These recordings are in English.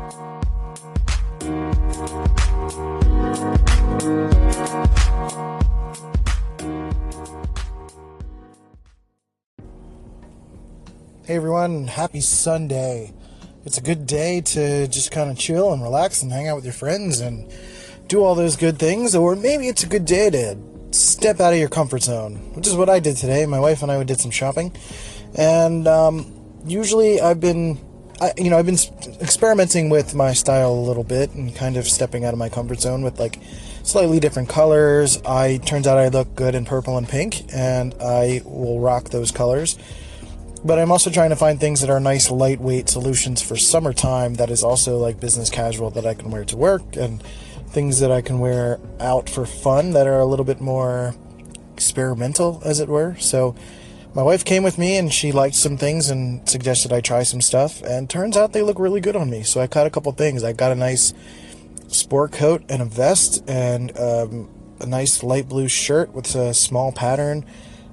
Hey everyone, happy Sunday. It's a good day to just kind of chill and relax and hang out with your friends and do all those good things, or maybe it's a good day to step out of your comfort zone, which is what I did today. My wife and I did some shopping, and usually I've been experimenting with my style a little bit and kind of stepping out of my comfort zone with like slightly different colors. Turns out I look good in purple and pink, and I will rock those colors. But I'm also trying to find things that are nice, lightweight solutions for summertime that is also like business casual that I can wear to work, and things that I can wear out for fun that are a little bit more experimental, as it were. So my wife came with me and she liked some things and suggested I try some stuff, and turns out they look really good on me. So I cut a couple things. I got a nice sport coat and a vest and a nice light blue shirt with a small pattern,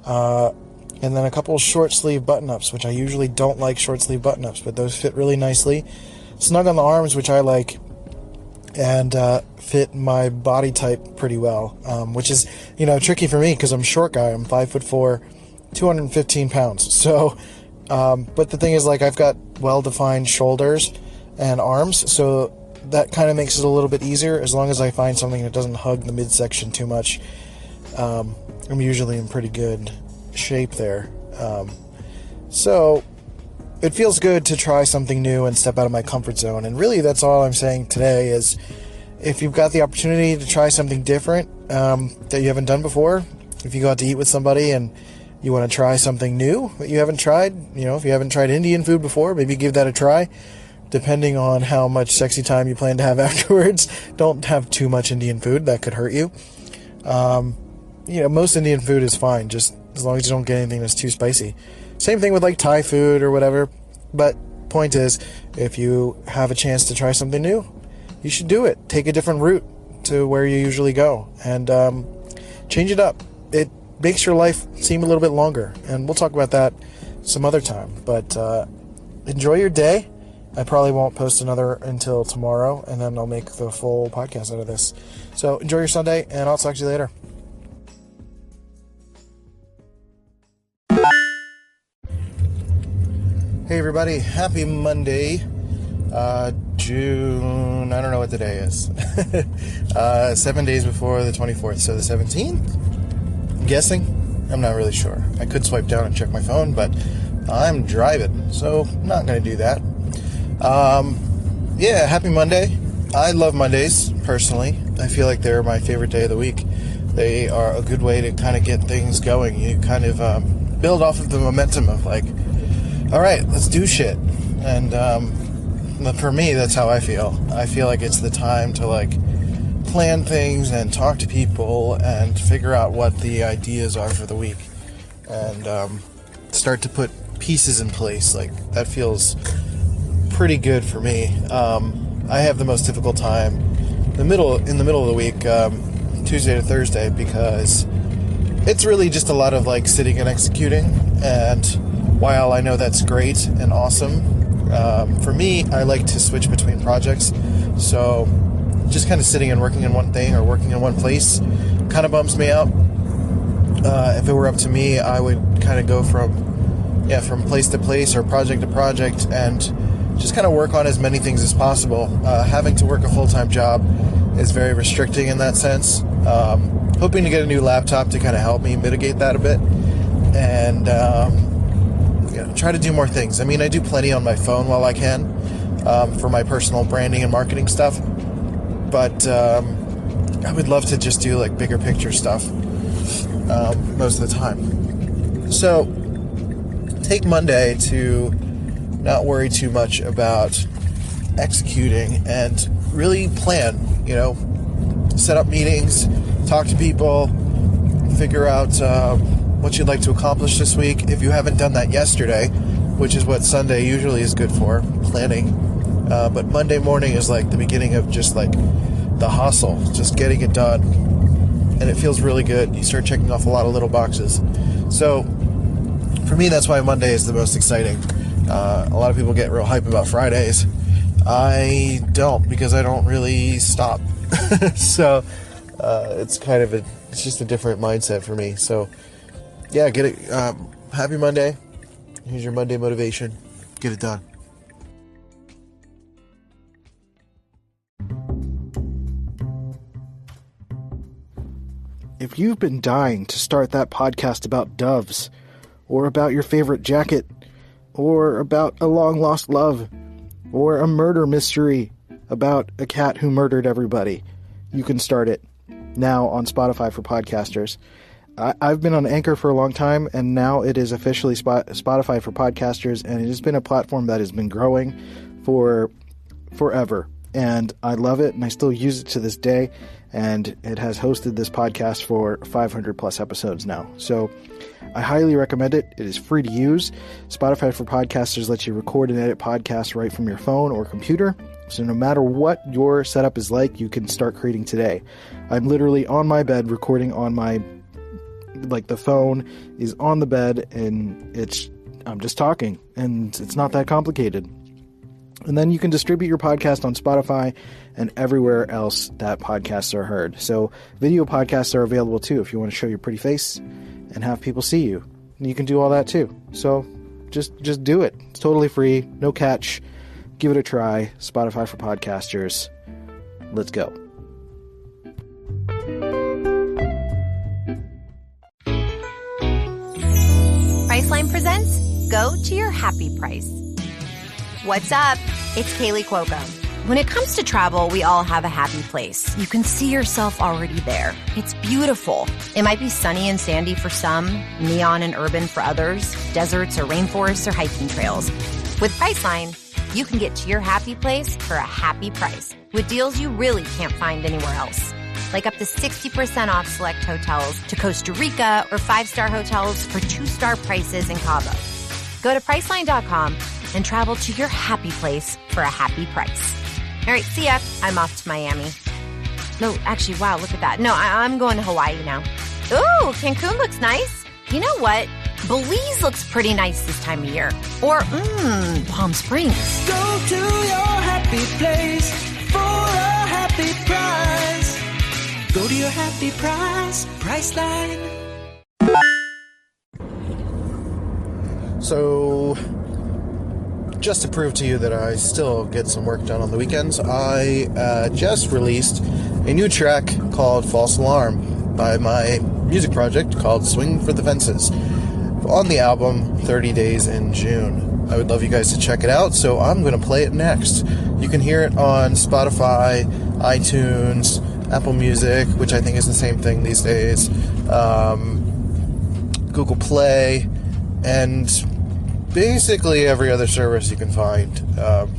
and then a couple of short sleeve button-ups, which I usually don't like short sleeve button-ups, but those fit really nicely. Snug on the arms, which I like, and fit my body type pretty well, which is, tricky for me because I'm a short guy. I'm 5'4", 215 pounds. So, but the thing is, like, I've got well-defined shoulders and arms, so that kind of makes it a little bit easier as long as I find something that doesn't hug the midsection too much. I'm usually in pretty good shape there. So it feels good to try something new and step out of my comfort zone. And really, that's all I'm saying today is if you've got the opportunity to try something different that you haven't done before, if you go out to eat with somebody and you want to try something new that you haven't tried, if you haven't tried Indian food before, maybe give that a try. Depending on how much sexy time you plan to have afterwards, don't have too much Indian food. That could hurt you. Most Indian food is fine, just as long as you don't get anything that's too spicy. Same thing with like Thai food or whatever. But point is, if you have a chance to try something new, you should do it. Take a different route to where you usually go and change it up. It makes your life seem a little bit longer, and we'll talk about that some other time. But enjoy your day. I probably won't post another until tomorrow, and then I'll make the full podcast out of this. So enjoy your Sunday, and I'll talk to you later. Hey everybody, happy Monday, June, I don't know what the day is, 7 days before the 24th, so the 17th, I'm guessing, I'm not really sure. I could swipe down and check my phone, but I'm driving, so I'm not going to do that. Happy Monday. I love Mondays, personally. I feel like they're my favorite day of the week. They are a good way to kind of get things going. You kind of build off of the momentum of like, all right, let's do shit. And for me, that's how I feel. I feel like it's the time to like plan things and talk to people and figure out what the ideas are for the week and start to put pieces in place. Like that feels pretty good for me. I have the most difficult time in the middle of the week, Tuesday to Thursday, because it's really just a lot of like sitting and executing. And while I know that's great and awesome, for me, I like to switch between projects. So just kind of sitting and working in one thing or working in one place kind of bums me out. If it were up to me, I would kind of go from place to place or project to project and just kind of work on as many things as possible. Having to work a full-time job is very restricting in that sense. Hoping to get a new laptop to kind of help me mitigate that a bit. And try to do more things. I mean, I do plenty on my phone while I can for my personal branding and marketing stuff. But I would love to just do like bigger picture stuff most of the time. So take Monday to not worry too much about executing and really plan, set up meetings, talk to people, figure out what you'd like to accomplish this week. If you haven't done that yesterday, which is what Sunday usually is good for, planning. But Monday morning is like the beginning of just like the hustle, just getting it done. And it feels really good. You start checking off a lot of little boxes. So for me, that's why Monday is the most exciting. A lot of people get real hype about Fridays. I don't, because I don't really stop. So it's kind of it's just a different mindset for me. So yeah, get it. Happy Monday. Here's your Monday motivation. Get it done. If you've been dying to start that podcast about doves, or about your favorite jacket, or about a long-lost love, or a murder mystery about a cat who murdered everybody, you can start it now on Spotify for podcasters. I've been on Anchor for a long time, and now it is officially Spotify for podcasters, and it has been a platform that has been growing for forever. And I love it, and I still use it to this day, and it has hosted this podcast for 500 plus episodes now. So I highly recommend it. It is free to use. Spotify for Podcasters lets you record and edit podcasts right from your phone or computer. So no matter what your setup is like, you can start creating today. I'm literally on my bed recording on my, the phone is on the bed, and I'm just talking, and it's not that complicated. And then you can distribute your podcast on Spotify and everywhere else that podcasts are heard. So video podcasts are available too if you want to show your pretty face and have people see you. And you can do all that too. So just do it. It's totally free. No catch. Give it a try. Spotify for podcasters. Let's go. Priceline presents Go to Your Happy Price. What's up? It's Kaylee Cuoco. When it comes to travel, we all have a happy place. You can see yourself already there. It's beautiful. It might be sunny and sandy for some, neon and urban for others, deserts or rainforests or hiking trails. With Priceline, you can get to your happy place for a happy price with deals you really can't find anywhere else. Like up to 60% off select hotels to Costa Rica, or 5-star hotels for 2-star prices in Cabo. Go to Priceline.com and travel to your happy place for a happy price. All right, see ya. I'm off to Miami. No, actually, wow, look at that. No, I'm going to Hawaii now. Ooh, Cancun looks nice. You know what? Belize looks pretty nice this time of year. Or, Palm Springs. Go to your happy place for a happy price. Go to your happy price, Priceline. So, just to prove to you that I still get some work done on the weekends, I just released a new track called False Alarm by my music project called Swing for the Fences on the album 30 Days in June. I would love you guys to check it out, so I'm going to play it next. You can hear it on Spotify, iTunes, Apple Music, which I think is the same thing these days, Google Play, and basically every other service you can find.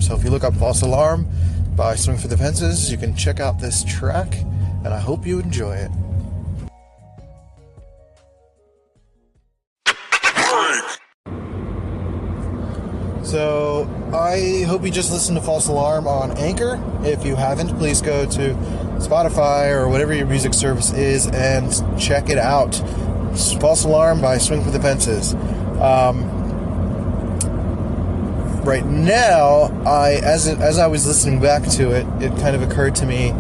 So if you look up False Alarm by Swing for the Fences, you can check out this track, and I hope you enjoy it. So I hope you just listened to False Alarm on Anchor. If you haven't, please go to Spotify or whatever your music service is and check it out. False Alarm by Swing for the Fences. Right now, as I was listening back to it, it kind of occurred to me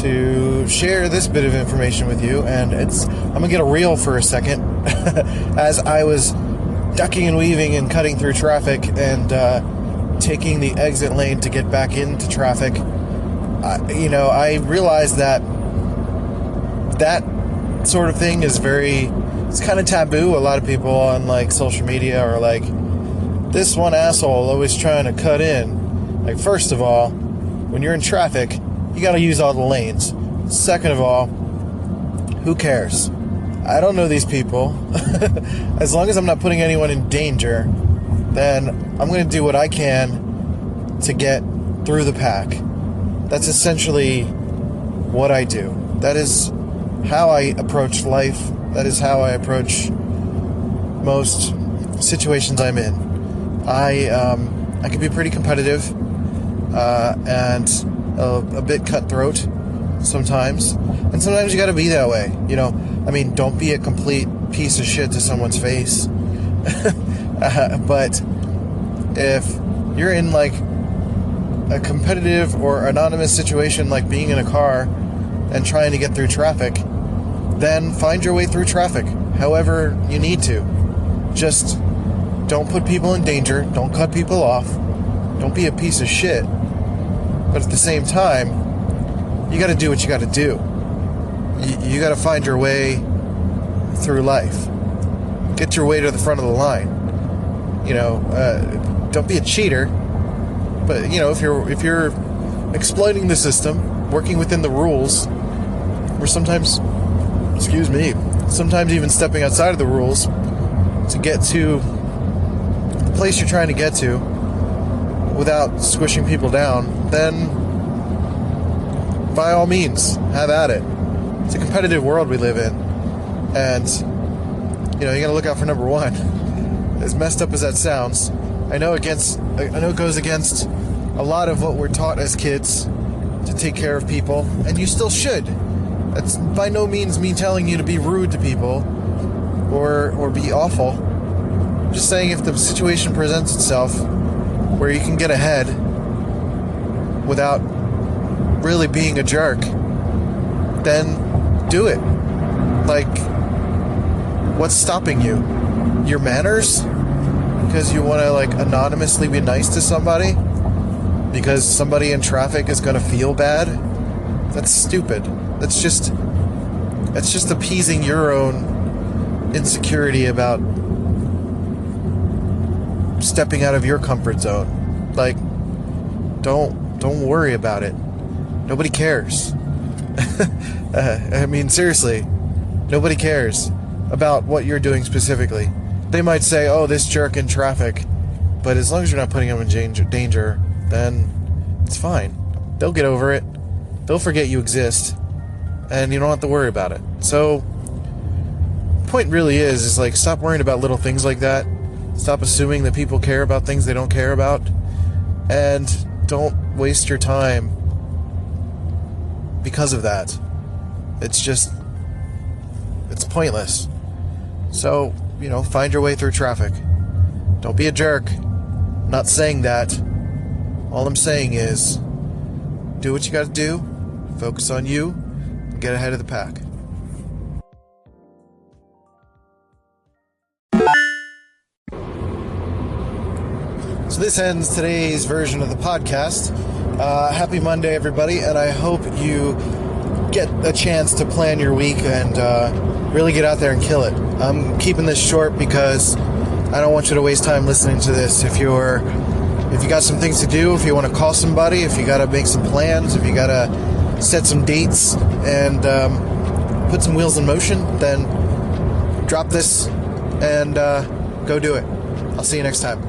to share this bit of information with you, and I'm gonna get a reel for a second. As I was ducking and weaving and cutting through traffic and taking the exit lane to get back into traffic, I realized that sort of thing is it's kind of taboo. A lot of people on like social media are like, this one asshole always trying to cut in. Like, first of all, when you're in traffic, you got to use all the lanes. Second of all, who cares? I don't know these people. As long as I'm not putting anyone in danger, then I'm going to do what I can to get through the pack. That's essentially what I do. That is how I approach life. That is how I approach most situations I'm in. I can be pretty competitive and a bit cutthroat sometimes, and sometimes you got to be that way. Don't be a complete piece of shit to someone's face. But if you're in like a competitive or anonymous situation like being in a car and trying to get through traffic, then find your way through traffic however you need to. Just don't put people in danger. Don't cut people off. Don't be a piece of shit. But at the same time, you got to do what you got to do. You got to find your way through life. Get your way to the front of the line. Don't be a cheater. But if you're exploiting the system, working within the rules, or sometimes even stepping outside of the rules to get to the place you're trying to get to without squishing people down, then by all means, have at it. It's a competitive world we live in, and you gotta look out for number one. As messed up as that sounds, I know it goes against a lot of what we're taught as kids, to take care of people, and you still should. That's by no means me telling you to be rude to people or be awful. I'm just saying, if the situation presents itself where you can get ahead without really being a jerk, then do it. Like, what's stopping you? Your manners? Because you want to anonymously be nice to somebody? Because somebody in traffic is going to feel bad? That's stupid. That's just appeasing your own insecurity about stepping out of your comfort zone. Don't worry about it. Nobody cares. I mean, seriously, nobody cares about what you're doing specifically. They might say, oh, this jerk in traffic, but as long as you're not putting them in danger, then it's fine. They'll get over it. They'll forget you exist, and you don't have to worry about it. So, the point really is stop worrying about little things like that. Stop assuming that people care about things they don't care about, and don't waste your time because of that. It's pointless. So, find your way through traffic. Don't be a jerk. I'm not saying that. All I'm saying is, do what you gotta do, focus on you, and get ahead of the pack. So this ends today's version of the podcast. Happy Monday, everybody, and I hope you get a chance to plan your week and really get out there and kill it. I'm keeping this short because I don't want you to waste time listening to this. If you got some things to do, if you want to call somebody, if you got to make some plans, if you got to set some dates and put some wheels in motion, then drop this and go do it. I'll see you next time.